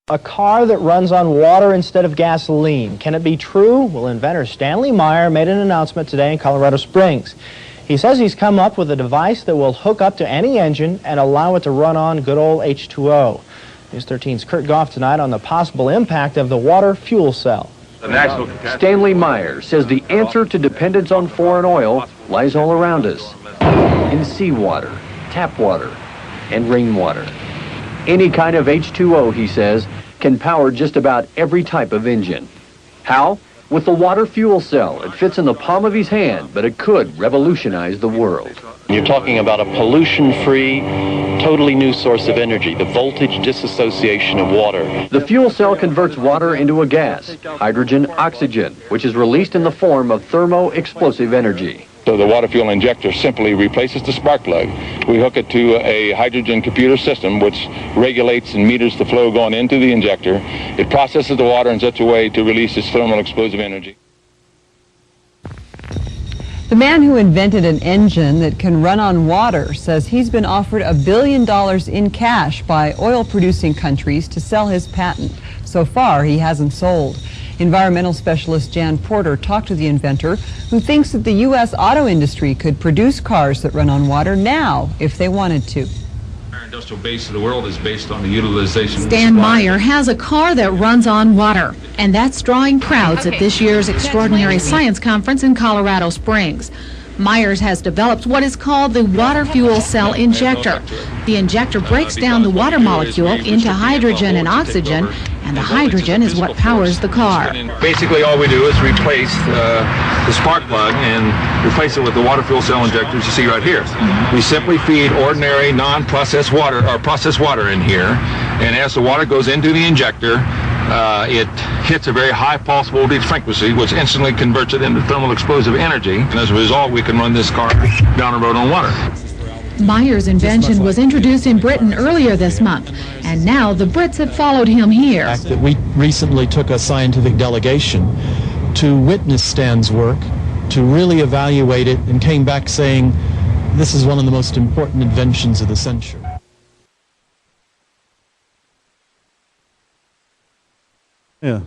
A car that runs on water instead of gasoline. Can it be true? Well, inventor Stanley Meyer made an announcement today in Colorado Springs. He says he's come up with a device that will hook up to any engine and allow it to run on good old H2O. News 13's Kurt Goff tonight on the possible impact of the water fuel cell. Stanley Meyer says the answer to dependence on foreign oil lies all around us, in seawater, tap water, and rainwater. Any kind of H2O, he says, can power just about every type of engine. How? With the water fuel cell. It fits in the palm of his hand, but it could revolutionize the world. You're talking about a pollution-free, totally new source of energy, the voltage dissociation of water. The fuel cell converts water into a gas, hydrogen oxygen, which is released in the form of thermo-explosive energy. So the water fuel injector simply replaces the spark plug. We hook it to a hydrogen computer system which regulates and meters the flow going into the injector. It processes the water in such a way to release its thermal explosive energy. The man who invented an engine that can run on water says he's been offered $1 billion in cash by oil-producing countries to sell his patent. So far, he hasn't sold. Environmental specialist Jan Porter talked to the inventor, who thinks that the U.S. auto industry could produce cars that run on water now if they wanted to. Our industrial base of the world is based on the utilization of Stan Meyer has a car that runs on water, and that's drawing crowds at this year's Extraordinary Science Conference in Colorado Springs. Myers has developed what is called the water fuel cell injector. The injector breaks down the water molecule into hydrogen and oxygen, and the hydrogen is what powers the car. Basically, all we do is replace the spark plug and replace it with the water fuel cell injectors you see right here. We simply feed ordinary non-processed water or processed water in here, and as the water goes into the injector, it hits a very high pulse voltage frequency, which instantly converts it into thermal explosive energy. And as a result, we can run this car down the road on water. Meyer's invention was introduced in Britain earlier this month, and now the Brits have followed him here. That we recently took a scientific delegation to witness Stan's work, to really evaluate it, and came back saying, this is one of the most important inventions of the century. Yeah.